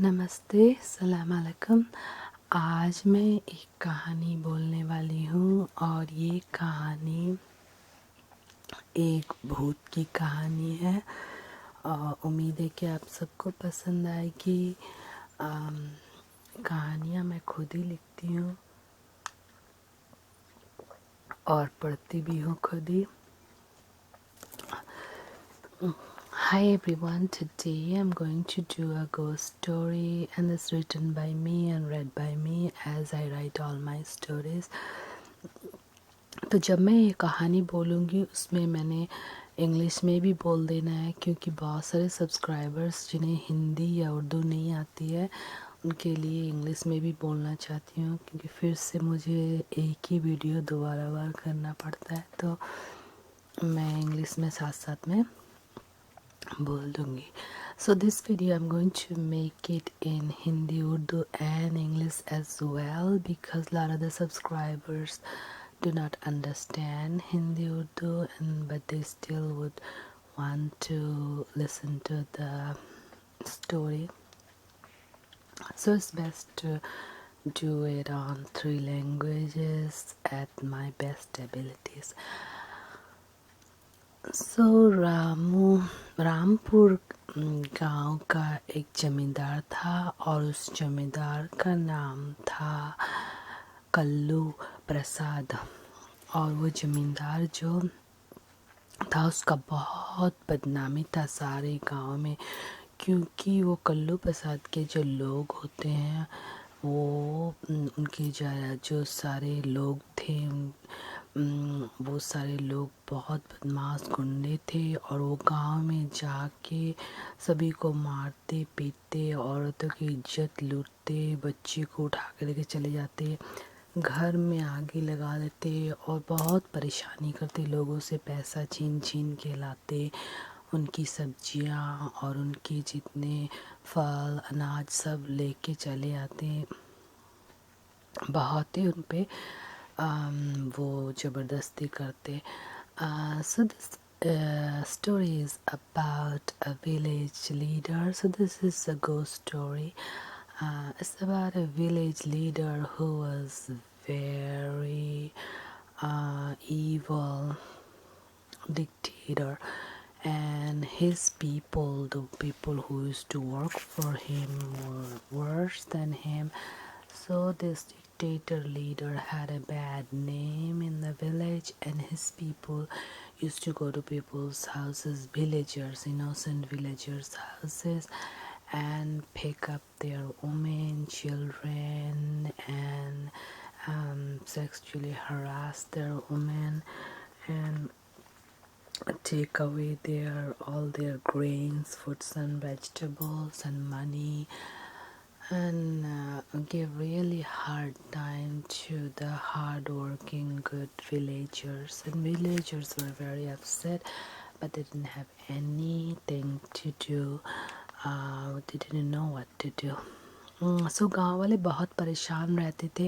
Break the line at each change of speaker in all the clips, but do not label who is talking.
नमस्ते, सलाम अलैकुम। आज मैं एक कहानी बोलने वाली हूँ और ये कहानी एक भूत की कहानी है। उम्मीद है कि आप सबको पसंद आएगी। कहानियाँ मैं खुद ही लिखती हूँ और पढ़ती भी हूँ खुद ही। Hi everyone, today I'm going to do a ghost story and it's written by me and read by me as I write all my stories. तो जब मैं ये कहानी बोलूँगी उसमें मैंने इंग्लिश में भी बोल देना है, क्योंकि बहुत सारे सब्सक्राइबर्स जिन्हें हिंदी या उर्दू नहीं आती है उनके लिए इंग्लिश में भी बोलना चाहती हूँ, क्योंकि फिर से मुझे एक ही वीडियो दोबारा बार करना पड़ता है। तो मैं इंग्लिश में साथ साथ में बोल दूँगी। So this video I'm going to make it in Hindi, Urdu and English as well, because a lot of the subscribers do not understand Hindi, Urdu, but they still would want to listen to the story. So it's best to do it on 3 languages at my best abilities. सो रामपुर गांव का एक जमींदार था और उस जमींदार का नाम था कल्लू प्रसाद। और वो जमींदार जो था उसका बहुत बदनामी था सारे गांव में, क्योंकि वो कल्लू प्रसाद के जो लोग होते हैं वो उनके जो सारे लोग थे वो सारे लोग बहुत बदमाश गुंडे थे और वो गांव में जाके सभी को मारते पीटते, औरतों की इज्जत लूटते, बच्चे को उठा कर लेके चले जाते, घर में आगे लगा देते और बहुत परेशानी करते, लोगों से पैसा छीन छीन के लाते, उनकी सब्जियां और उनके जितने फल अनाज सब लेके चले आते, बहुत ही उन पे वो ज़बरदस्ती करते। So this story is about a village leader. So this is a ghost story. It's about a village leader who was very evil dictator, and his people, the people who used to work for him, were worse than him. So this dictator leader had a bad name in the village, and his people used to go to people's houses, villagers, innocent villagers' houses, and pick up their women, children, and sexually harass their women and take away all their grains, fruits and vegetables and money, and give really hard time to the hard-working good villagers. And villagers were very upset, but they didn't have anything to do. They didn't know what to do. सो गांव वाले बहुत परेशान रहते थे,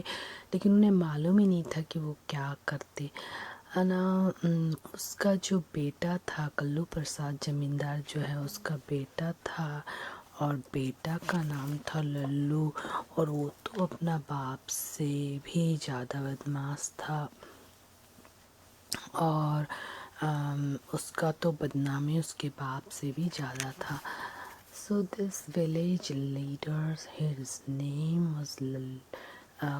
लेकिन उन्हें मालूम ही नहीं था कि वो क्या करते। ना उसका जो बेटा था कल्लू प्रसाद जमींदार जो है, उसका बेटा था और बेटा का नाम था लल्लू, और वो तो अपना बाप से भी ज़्यादा बदमाश था और उसका तो बदनामी उसके बाप से भी ज़्यादा था। So this village leader, his name was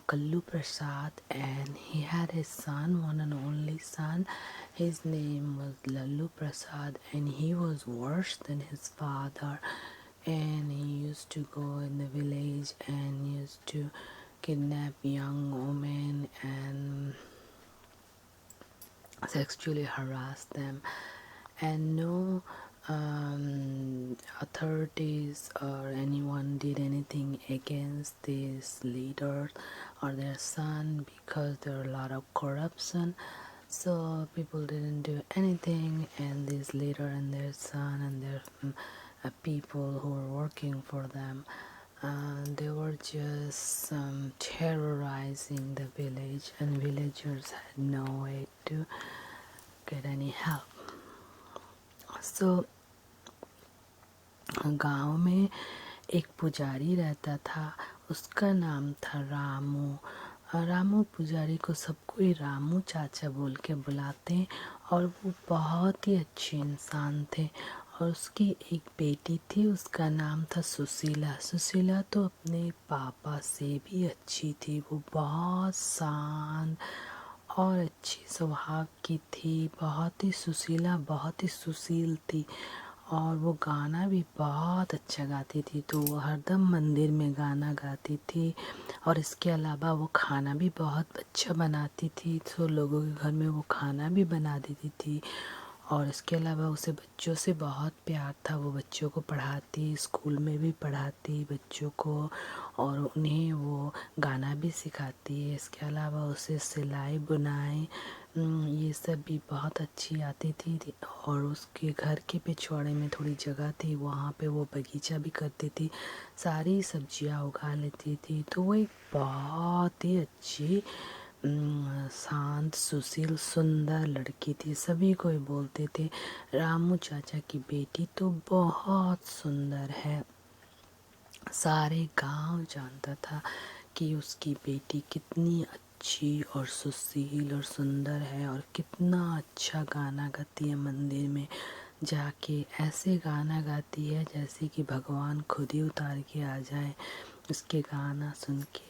Kallu Prasad, and he had his son, one and only son. His name was Lallu Prasad, and he was worse than his father. And he used to go in the village and used to kidnap young women and sexually harass them, and no authorities or anyone did anything against these leaders or their son, because there were a lot of corruption. So people didn't do anything, and this leader and their son and their people who were working for them, they were just terrorizing the village, and villagers had no way to get any help. So गांव में एक पुजारी रहता था, उसका नाम था रामू। रामू पुजारी को सब कोई रामू चाचा बोल के बुलाते हैं, और वो बहुत ही अच्छे इंसान थे। और उसकी एक बेटी थी, उसका नाम था सुशीला। सुशीला तो अपने पापा से भी अच्छी थी, वो बहुत शांत और अच्छी स्वभाव की थी, बहुत ही सुशीला, बहुत ही सुशील थी। और वो गाना भी बहुत अच्छा गाती थी, तो वो हरदम मंदिर में गाना गाती थी। और इसके अलावा वो खाना भी बहुत अच्छा बनाती थी, तो लोगों के घर में वो खाना भी बना देती थी। और इसके अलावा उसे बच्चों से बहुत प्यार था, वो बच्चों को पढ़ाती, स्कूल में भी पढ़ाती बच्चों को, और उन्हें वो गाना भी सिखाती है। इसके अलावा उसे सिलाई बुनाई ये सब भी बहुत अच्छी आती थी। और उसके घर के पिछवाड़े में थोड़ी जगह थी, वहाँ पे वो बगीचा भी करती थी, सारी सब्जियाँ उगा लेती थी। तो वो एक बहुत ही अच्छी शांत सुशील सुंदर लड़की थी। सभी कोई बोलते थे रामू चाचा की बेटी तो बहुत सुंदर है। सारे गांव जानता था कि उसकी बेटी कितनी अच्छी और सुशील और सुंदर है, और कितना अच्छा गाना गाती है। मंदिर में जाके ऐसे गाना गाती है जैसे कि भगवान खुद ही उतार के आ जाए उसके गाना सुन के।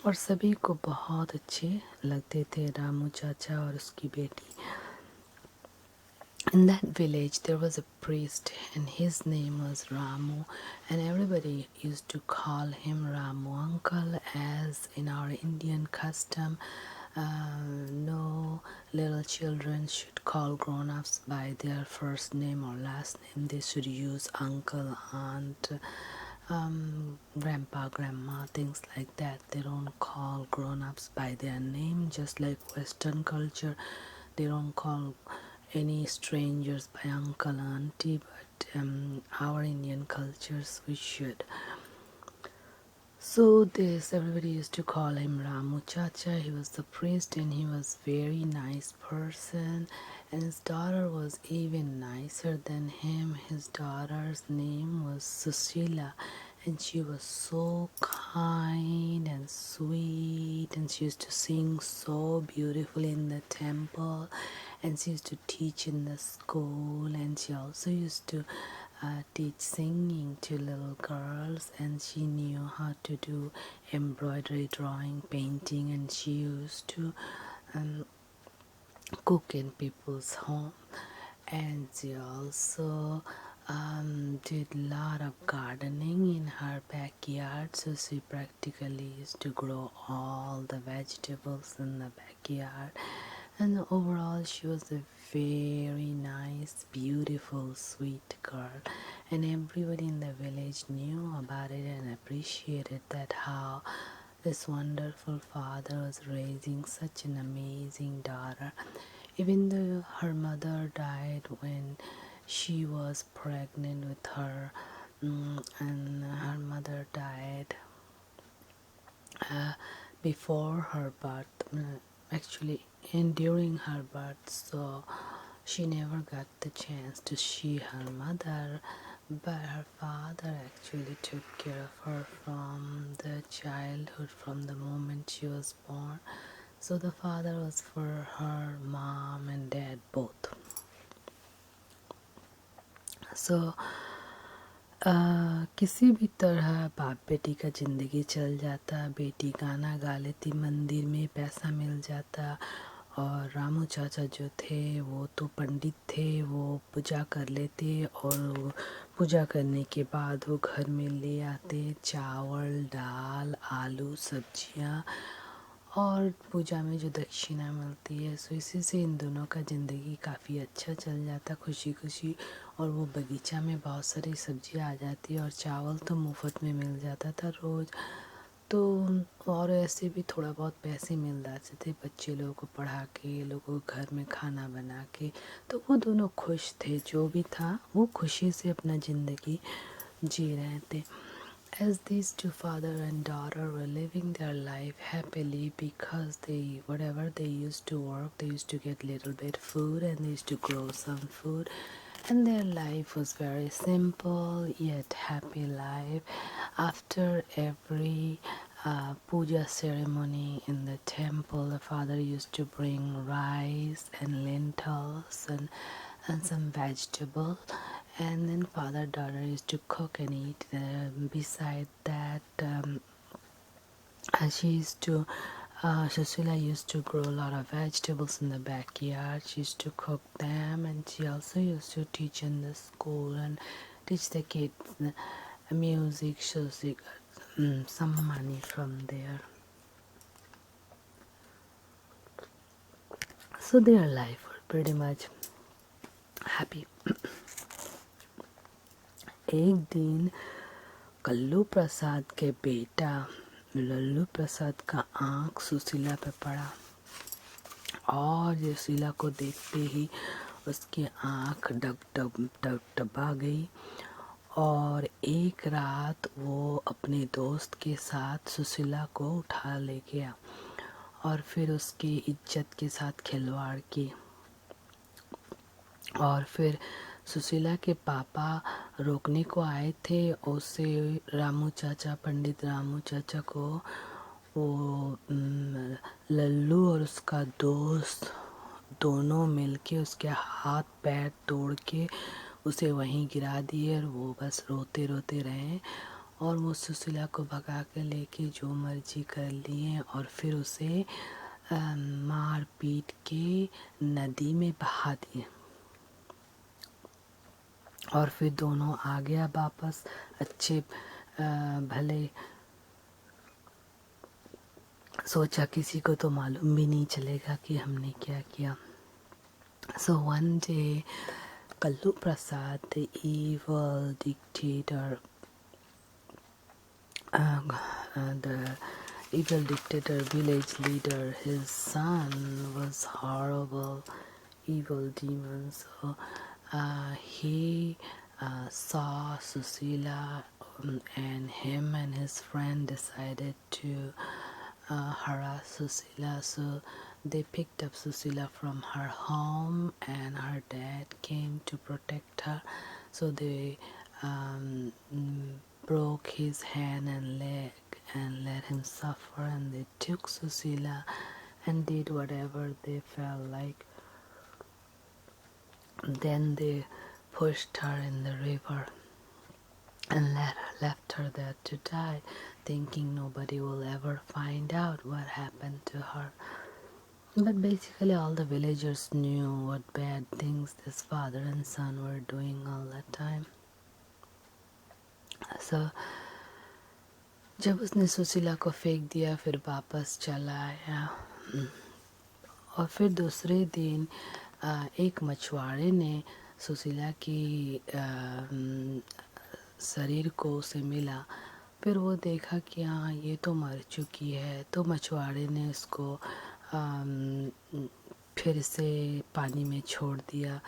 और सभी को बहुत अच्छे लगते थे रामू चाचा और उसकी बेटी। In that village there was a priest, and his name was Ramu, and everybody used to call him Ramu uncle, as in our Indian custom no little children should call grown-ups by their first name or last name. They should use uncle, aunt, grandpa, grandma, things like that. They don't call grown-ups by their name, just like Western culture. They don't call any strangers by uncle, auntie, but our Indian cultures we should. So this everybody used to call him Ramu Chacha. He was the priest, and he was very nice person, and his daughter was even nicer than him. His daughter's name was Cecilia, and she was so kind and sweet, and she used to sing so beautifully in the temple, and she used to teach in the school, and she also used to teach singing to little girls, and she knew how to do embroidery, drawing, painting, and she used to cook in people's home. And she also did a lot of gardening in her backyard, so she practically used to grow all the vegetables in the backyard. And overall she was a very nice, beautiful, sweet girl, and everybody in the village knew about it and appreciated that how this wonderful father was raising such an amazing daughter. Even though her mother died when she was pregnant with her, and her mother died before her birth, actually, and during her birth, so she never got the chance to see her mother, but her father actually took care of her from the childhood, from the moment she was born. So the father was for her mom and dad both. So किसी भी तरह बाप बेटी का ज़िंदगी चल जाता, बेटी गाना गा लेती, मंदिर में पैसा मिल जाता, और रामू चाचा जो थे वो तो पंडित थे, वो पूजा कर लेते, और पूजा करने के बाद वो घर में ले आते चावल, दाल, आलू, सब्जियाँ, और पूजा में जो दक्षिणा मिलती है, सो इसी से इन दोनों का ज़िंदगी काफ़ी अच्छा चल जाता, खुशी खुशी। और वो बगीचा में बहुत सारी सब्जियाँ आ जाती, और चावल तो मुफ्त में मिल जाता था रोज़। तो और ऐसे भी थोड़ा बहुत पैसे मिल जाते थे बच्चे लोगों को पढ़ा के, लोगों को घर में खाना बना के। तो वो दोनों खुश थे, जो भी था वो खुशी से अपना ज़िंदगी जी रहे थे. As these two father and daughter were living their life happily, because they whatever they used to work, they used to get little bit food, and they used to grow some food, and their life was very simple yet happy life. After every puja ceremony in the temple, the father used to bring rice and lentils and some vegetable, and then father daughter used to cook and eat. Beside that, she used to Cecilia used to grow a lot of vegetables in the backyard. She used to cook them, and she also used to teach in the school and teach the kids music. So she got some money from there. So their life was pretty much happy. एक दिन कल्लू प्रसाद के बेटा लल्लू प्रसाद का आँख सुशीला पे पड़ा, और सुशीला को देखते ही उसकी आँख डबडबा गई। और एक रात वो अपने दोस्त के साथ सुशीला को उठा ले गया और फिर उसकी इज्जत के साथ खिलवाड़ की। और फिर सुशीला के पापा रोकने को आए थे उसे, रामू चाचा, पंडित रामू चाचा को। वो लल्लू और उसका दोस्त दोनों मिलके उसके हाथ पैर तोड़ के उसे वहीं गिरा दिए, और वो बस रोते रोते रहे। और वो सुशीला को भगा के लेके जो मर्जी कर लिए, और फिर उसे मार पीट के नदी में बहा दिए। और फिर दोनों आ गया वापस अच्छे भले। सोचा किसी को तो मालूम भी नहीं चलेगा कि हमने क्या किया। So one day, Kallu Prasad, the evil dictator, the evil dictator village leader, his son was horrible, evil demon. So he saw Susila, and him and his friend decided to harass Susila. So they picked up Susila from her home, and her dad came to protect her. So they broke his hand and leg and let him suffer, and they took Susila and did whatever they felt like. Then they pushed her in the river and left her there to die, thinking nobody will ever find out what happened to her. But basically all the villagers knew what bad things this father and son were doing all the time. So जब उसने सुशीला को फेंक दिया, फिर वापस चला आया। और फिर दूसरे दिन एक मछुआरे ने सुशीला की शरीर को उसे मिला। फिर वो देखा कि हाँ ये तो मर चुकी है, तो मछुआरे ने उसको फिर से पानी में छोड़ दिया,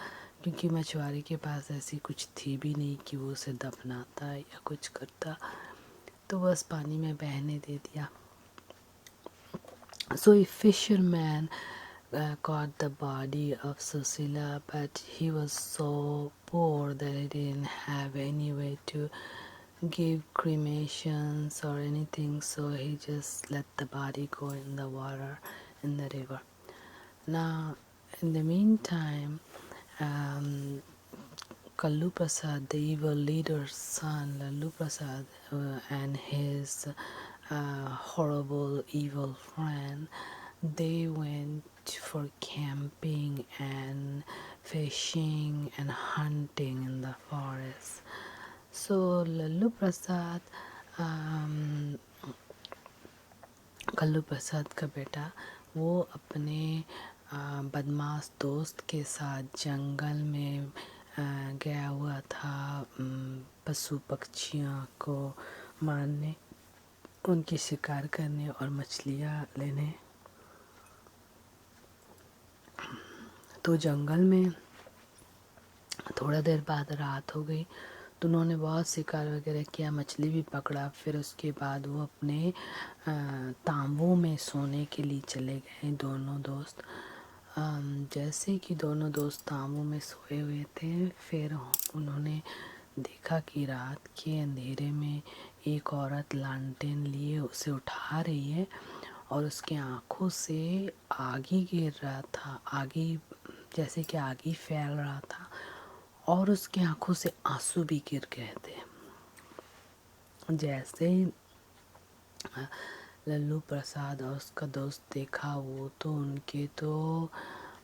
क्योंकि मछुआरे के पास ऐसी कुछ थी भी नहीं कि वो उसे दफनाता या कुछ करता, तो बस पानी में बहने दे दिया। So a fisherman caught the body of Cecilia, but he was so poor that he didn't have any way to give cremations or anything, so he just let the body go in the water, in the river. Now, in the meantime, Kallu Prasad, the evil leader's son, Lallu Prasad, and his horrible evil friend, they went for camping and fishing and hunting in the forest. So Lallu Prasad, Kullu प्रसाद का बेटा, वो अपने बदमाश दोस्त के साथ जंगल में गया हुआ था पशु पक्षियों को मारने, उनकी शिकार करने और मछलियाँ लेने। तो जंगल में थोड़ा देर बाद रात हो गई, तो उन्होंने बहुत शिकार वगैरह किया, मछली भी पकड़ा। फिर उसके बाद वो अपने तांबू में सोने के लिए चले गए दोनों दोस्त। जैसे कि दोनों दोस्त तांबू में सोए हुए थे, फिर उन्होंने देखा कि रात के अंधेरे में एक औरत लालटेन लिए उसे उठा रही है और उसकी आंखों से आगी गिर रहा था, आगी जैसे कि आगी फैल रहा था और उसकी आंखों से आंसू भी गिर गए थे। जैसे लल्लू प्रसाद और उसका दोस्त देखा, वो तो उनके तो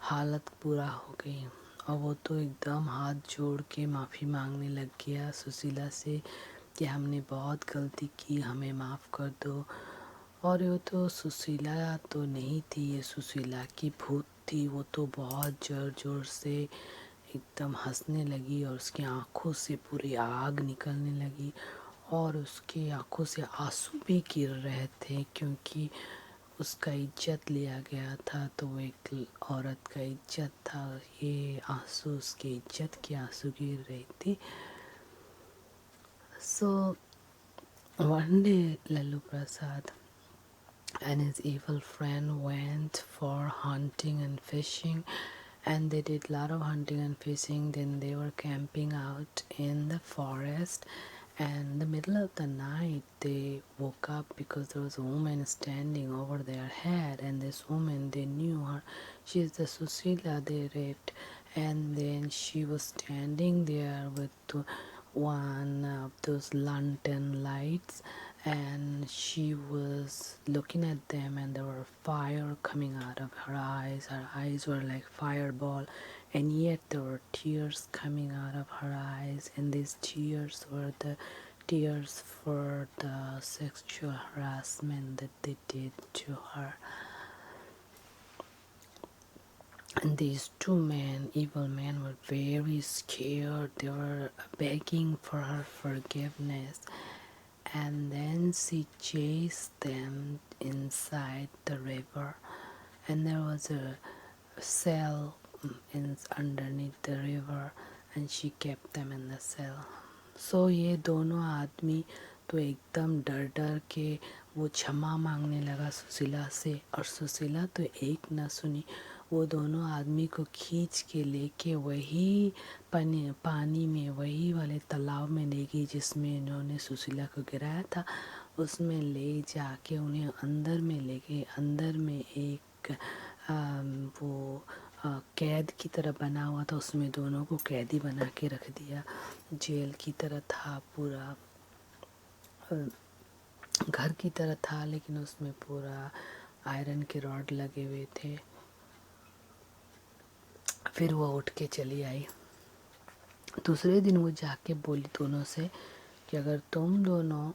हालत बुरा हो गई और वो तो एकदम हाथ जोड़ के माफ़ी मांगने लग गया सुशीला से कि हमने बहुत गलती की, हमें माफ़ कर दो। और वो तो सुशीला तो नहीं थी, ये सुशीला की भूत थी। वो तो बहुत ज़ोर ज़ोर से एकदम हंसने लगी और उसकी आंखों से पूरी आग निकलने लगी और उसकी आंखों से आंसू भी गिर रहे थे क्योंकि उसका इज्जत लिया गया था। तो वो एक औरत का इज्जत था, ये आंसू उसके इज्जत के आंसू गिर रही थी। So one day Lallu Prasad and his evil friend went for hunting and fishing, and they did a lot of hunting and fishing. Then they were camping out in the forest, and in the middle of the night they woke up because there was a woman standing over their head, and this woman, they knew her, she is the Cecilia they raped. And then she was standing there with one of those lantern lights, and she was looking at them, and there were fire coming out of her eyes. Her eyes were like fireball, and yet there were tears coming out of her eyes, and these tears were the tears for the sexual harassment that they did to her. And these two men, evil men, were very scared. They were begging for her forgiveness. And then she chased them inside the river. And there was a cell underneath the river, and she kept them in the cell. So ये दोनों आदमी तो एकदम डर डर के वो क्षमा मांगने लगा सुशीला से, और सुशीला तो एक न सुनी। वो दोनों आदमी को खींच के लेके वही पानी में, वही वाले तालाब में ले गई जिसमें इन्होंने सुशीला को गिराया था। उसमें ले जाके उन्हें अंदर में ले गए। अंदर में एक वो कैद की तरह बना हुआ था, उसमें दोनों को कैदी बना के रख दिया। जेल की तरह था, पूरा घर की तरह था, लेकिन उसमें पूरा आयरन के रॉड लगे हुए थे। फिर वो उठ के चली आई। दूसरे दिन वो जाके बोली दोनों से कि अगर तुम दोनों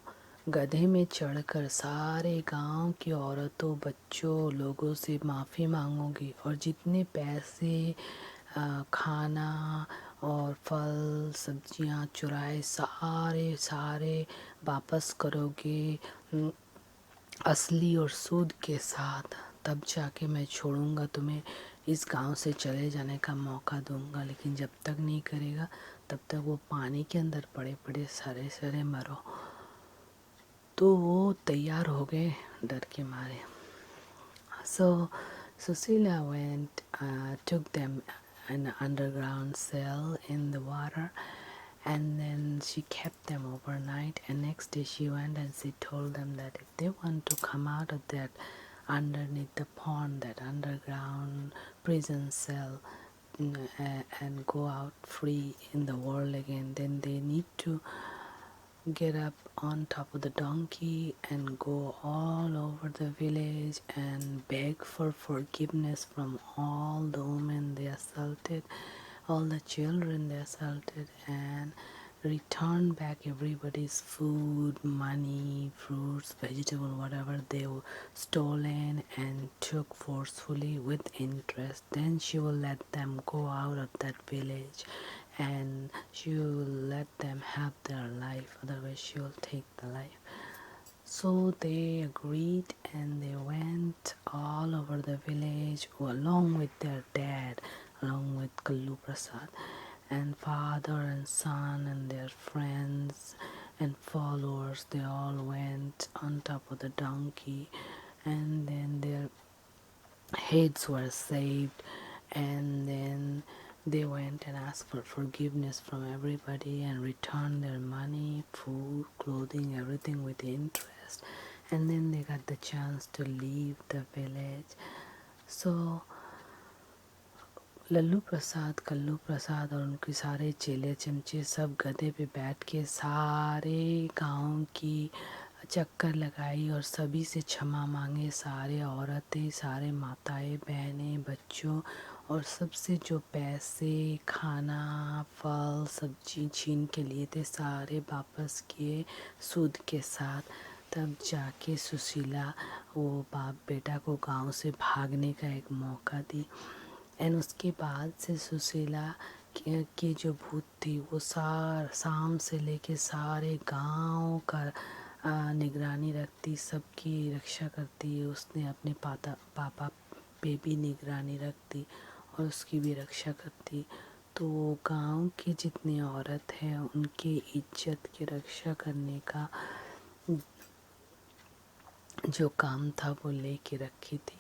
गधे में चढ़कर सारे गांव की औरतों, बच्चों, लोगों से माफ़ी मांगोगी और जितने पैसे, खाना और फल सब्जियां चुराए सारे सारे वापस करोगे असली और सूद के साथ, तब जाके मैं छोड़ूंगा तुम्हें, इस गांव से चले जाने का मौका दूंगा। लेकिन जब तक नहीं करेगा तब तक वो पानी के अंदर पड़े पड़े सारे सारे मरो। तो वो तैयार हो गए डर के मारे। So Cecilia went, took them in an underground cell in the water, and then she kept them overnight. And next day she went and she told them that if they want to come out of that underneath the pond, that underground prison cell, and go out free in the world again, then they need to get up on top of the donkey and go all over the village and beg for forgiveness from all the women they assaulted, all the children they assaulted, and return back everybody's food, money, fruits, vegetable, whatever they were stolen and took forcefully with interest. Then she will let them go out of that village, and she will let them have their life, otherwise she will take the life. So they agreed, and they went all over the village along with their dad, along with Kallu Prasad, and father and son and their friends and followers. They all went on top of the donkey, and then their heads were saved. and then they went and asked for forgiveness from everybody and returned their money, food, clothing, everything with interest, and then they got the chance to leave the village. So Lallu प्रसाद, कल्लू प्रसाद और उनके सारे चेले चमचे सब गधे पे बैठ के सारे गांव की चक्कर लगाई और सभी से क्षमा मांगे, सारे औरतें, सारे माताएं, बहनें, बच्चों, और सबसे जो पैसे, खाना, फल, सब्जी छीन के लिए थे सारे वापस किए सूद के साथ। तब जाके सुशीला वो बाप बेटा को गांव से भागने का एक मौका दी। एंड उसके बाद से सुशीला की जो भूत थी वो शाम से लेके सारे गांव का निगरानी रखती, सबकी रक्षा करती। उसने अपने पापा पे भी निगरानी रखती और उसकी भी रक्षा करती। तो गांव के जितने औरत हैं उनके इज्जत की रक्षा करने का जो काम था वो लेके रखी थी।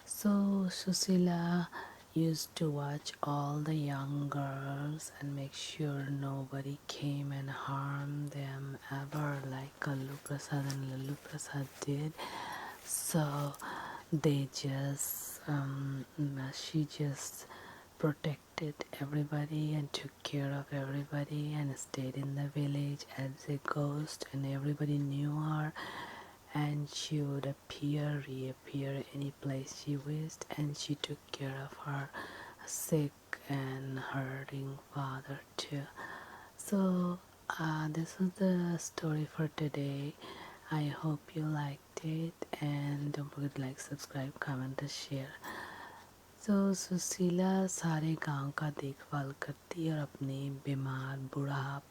So Susila used to watch all the young girls and make sure nobody came and harmed them ever like Kallu Prasad and Lallu Prasad did. So they just she just protected everybody and took care of everybody and stayed in the village as a ghost, and everybody knew her, and she would reappear any place she wished, and she took care of her sick and hurting father too. So this was the story for today. I hope you liked it, and don't forget to like, subscribe, comment and share. तो सुशीला सारे गांव का देखभाल करती और अपने बीमार बूढ़ा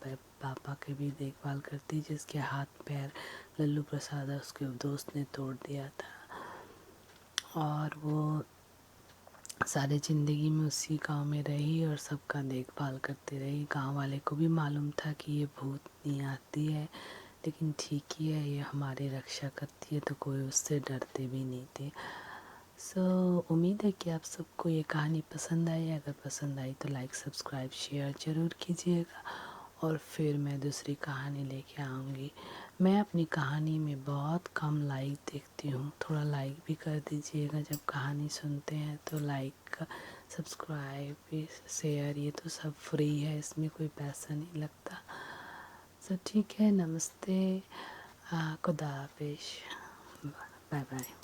पापा के भी देखभाल करती, जिसके हाथ पैर लल्लू प्रसाद उसके दोस्त ने तोड़ दिया था। और वो सारे ज़िंदगी में उसी गांव में रही और सबका देखभाल करती रही। गांव वाले को भी मालूम था कि ये भूतनी आती है, लेकिन ठीक ही है, ये हमारी रक्षा करती है, तो कोई उससे डरते भी नहीं थे। उम्मीद है कि आप सबको ये कहानी पसंद आई। अगर पसंद आई तो लाइक, सब्सक्राइब, शेयर ज़रूर कीजिएगा, और फिर मैं दूसरी कहानी लेके आऊँगी। मैं अपनी कहानी में बहुत कम लाइक देखती हूँ, थोड़ा लाइक भी कर दीजिएगा जब कहानी सुनते हैं। तो लाइक, सब्सक्राइब, शेयर, ये तो सब फ्री है, इसमें कोई पैसा नहीं लगता। ठीक है, नमस्ते, खुदा हाफिज़, बाय बाय।